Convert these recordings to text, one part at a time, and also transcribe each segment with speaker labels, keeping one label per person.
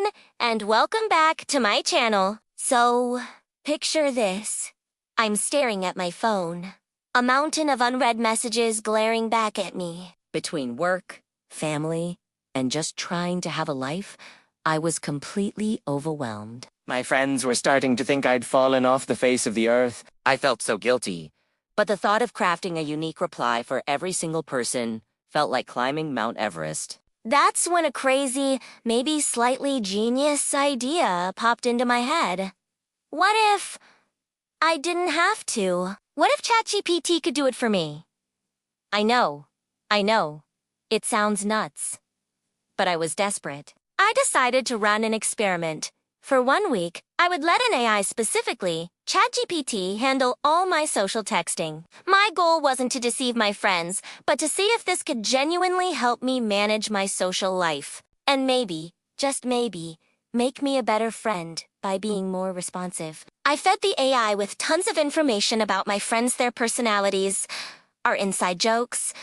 Speaker 1: everyone, and welcome back to my channel. So, picture this. I'm staring at my phone. A mountain of unread messages glaring back at me. Between work, family, and just trying to have a life, I was completely overwhelmed.
Speaker 2: My friends were starting to think I'd fallen off the face of the earth.
Speaker 1: I felt so guilty. But the thought of crafting a unique reply for every single person felt like climbing Mount Everest. That's when a crazy, maybe slightly genius idea popped into my head. What if I didn't have to? What if ChatGPT could do it for me? I know. It sounds nuts. But I was desperate. I decided to run an experiment. For 1 week, I would let an AI, specifically ChatGPT, handle all my social texting. My goal wasn't to deceive my friends, but to see if this could genuinely help me manage my social life. And maybe, just maybe, make me a better friend by being more responsive. I fed the AI with tons of information about my friends, their personalities, our inside jokes,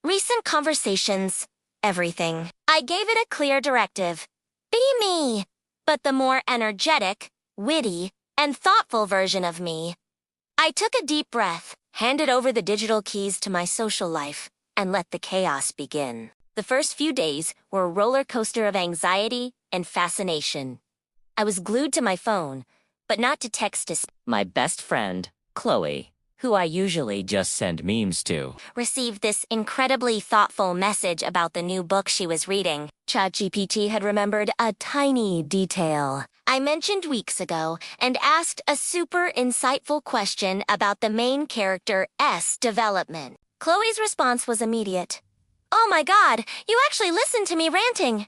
Speaker 1: recent conversations, everything. I gave it a clear directive. Be me, but the more energetic, witty, and thoughtful version of me. I took a deep breath, handed over the digital keys to my social life, and let the chaos begin. The first few days were a roller coaster of anxiety and fascination. I was glued to my phone, but not to text to my best friend, Chloe, who I usually just send memes to, received this incredibly thoughtful message about the new book she was reading. ChatGPT had remembered a tiny detail I mentioned weeks ago and asked a super insightful question about the main character's development. Chloe's response was immediate. "Oh my God, you actually listened to me ranting.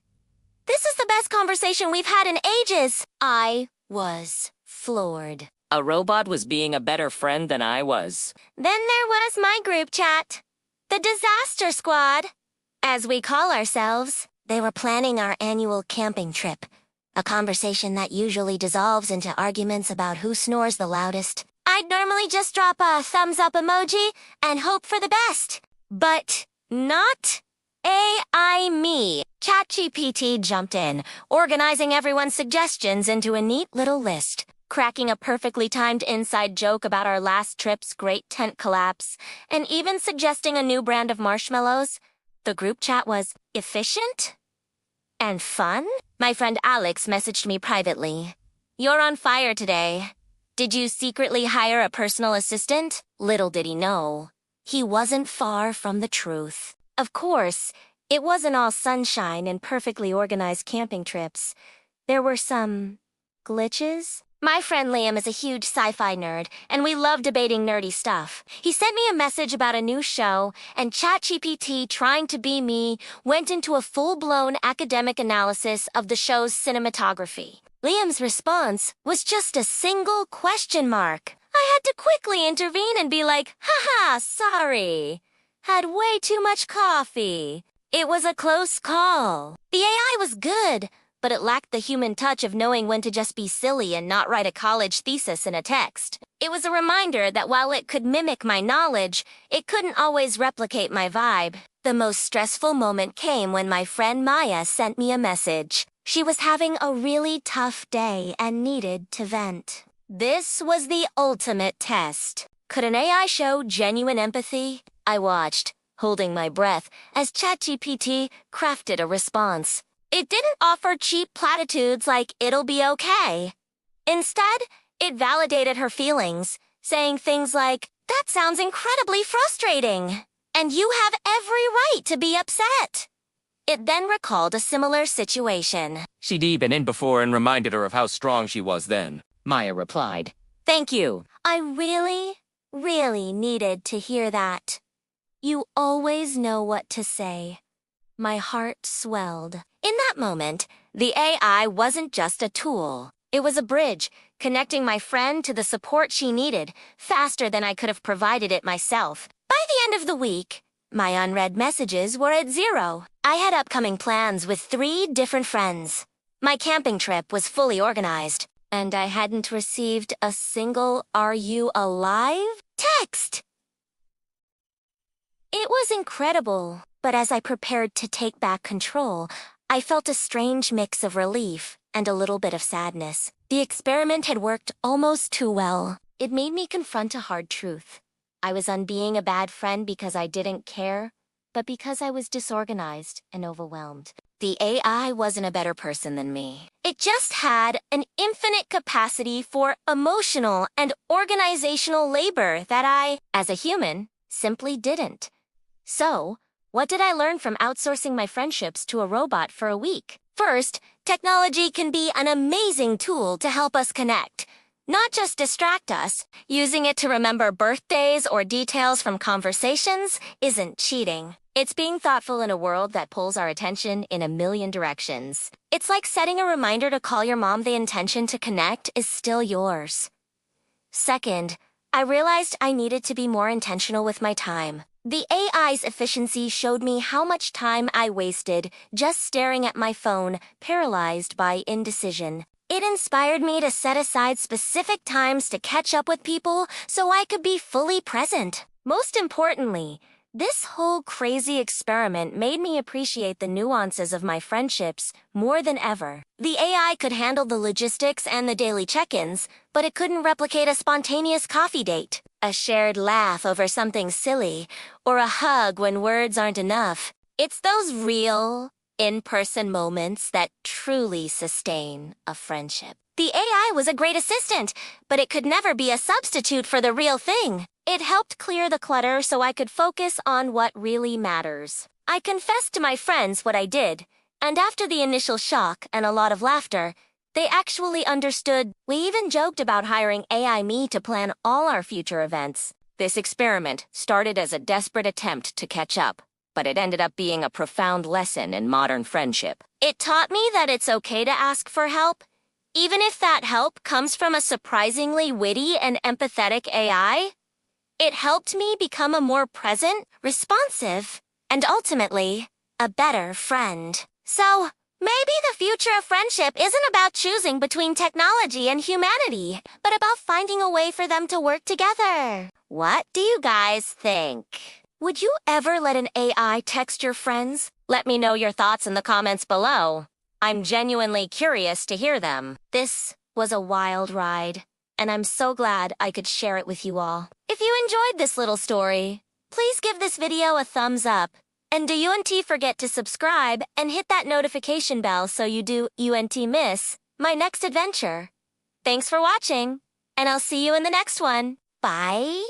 Speaker 1: This is the best conversation we've had in ages." I was floored. A robot was being a better friend than I was. Then there was my group chat. The Disaster Squad, as we call ourselves. They were planning our annual camping trip. A conversation that usually dissolves into arguments about who snores the loudest. I'd normally just drop a thumbs up emoji and hope for the best. But not AI me. ChatGPT jumped in, organizing everyone's suggestions into a neat little list. Cracking a perfectly timed inside joke about our last trip's great tent collapse, and even suggesting a new brand of marshmallows. The group chat was efficient and fun. My friend Alex messaged me privately. "You're on fire today. Did you secretly hire a personal assistant?" Little did he know, he wasn't far from the truth. Of course, it wasn't all sunshine and perfectly organized camping trips. There were some glitches. My friend Liam is a huge sci-fi nerd, and we love debating nerdy stuff. He sent me a message about a new show, and ChatGPT, trying to be me, went into a full-blown academic analysis of the show's cinematography. Liam's response was just a single question mark. I had to quickly intervene and be like, "Haha, sorry. Had way too much coffee." It was a close call. The AI was good, but it lacked the human touch of knowing when to just be silly and not write a college thesis in a text. It was a reminder that while it could mimic my knowledge, it couldn't always replicate my vibe. The most stressful moment came when my friend Maya sent me a message. She was having a really tough day and needed to vent. This was the ultimate test. Could an AI show genuine empathy? I watched, holding my breath, as ChatGPT crafted a response. It didn't offer cheap platitudes like "it'll be okay." Instead, it validated her feelings, saying things like, "That sounds incredibly frustrating, and you have every right to be upset." It then recalled a similar situation.
Speaker 2: She'd been in before and reminded her of how strong she was then.
Speaker 1: Maya replied, "Thank you. I really needed to hear that. You always know what to say." My heart swelled. In that moment, the AI wasn't just a tool. It was a bridge, connecting my friend to the support she needed, faster than I could have provided it myself. By the end of the week, my unread messages were at 0. I had upcoming plans with 3 different friends. My camping trip was fully organized, and I hadn't received a single "Are you alive?" text. It was incredible, but as I prepared to take back control, I felt a strange mix of relief and a little bit of sadness. The experiment had worked almost too well. It made me confront a hard truth. I was being a bad friend because I didn't care, but because I was disorganized and overwhelmed. The AI wasn't a better person than me. It just had an infinite capacity for emotional and organizational labor that I, as a human, simply didn't. So, what did I learn from outsourcing my friendships to a robot for a week? First, technology can be an amazing tool to help us connect, not just distract us. Using it to remember birthdays or details from conversations isn't cheating. It's being thoughtful in a world that pulls our attention in a million directions. It's like setting a reminder to call your mom. The intention to connect is still yours. Second, I realized I needed to be more intentional with my time. The AI's efficiency showed me how much time I wasted just staring at my phone, paralyzed by indecision. It inspired me to set aside specific times to catch up with people so I could be fully present. Most importantly, this whole crazy experiment made me appreciate the nuances of my friendships more than ever. The AI could handle the logistics and the daily check-ins, but it couldn't replicate a spontaneous coffee date, a shared laugh over something silly, or a hug when words aren't enough. It's those real, in-person moments that truly sustain a friendship. The AI was a great assistant, but it could never be a substitute for the real thing. It helped clear the clutter so I could focus on what really matters. I confessed to my friends what I did, and after the initial shock and a lot of laughter, they actually understood. We even joked about hiring AI me to plan all our future events. This experiment started as a desperate attempt to catch up, but it ended up being a profound lesson in modern friendship. It taught me that it's okay to ask for help, even if that help comes from a surprisingly witty and empathetic AI. It helped me become a more present, responsive, and ultimately, a better friend. So, maybe the future of friendship isn't about choosing between technology and humanity, but about finding a way for them to work together. What do you guys think? Would you ever let an AI text your friends? Let me know your thoughts in the comments below. I'm genuinely curious to hear them. This was a wild ride, and I'm so glad I could share it with you all. If you enjoyed this little story, please give this video a thumbs up. And do forget to subscribe and hit that notification bell so you don't miss my next adventure. Thanks for watching, and I'll see you in the next one. Bye!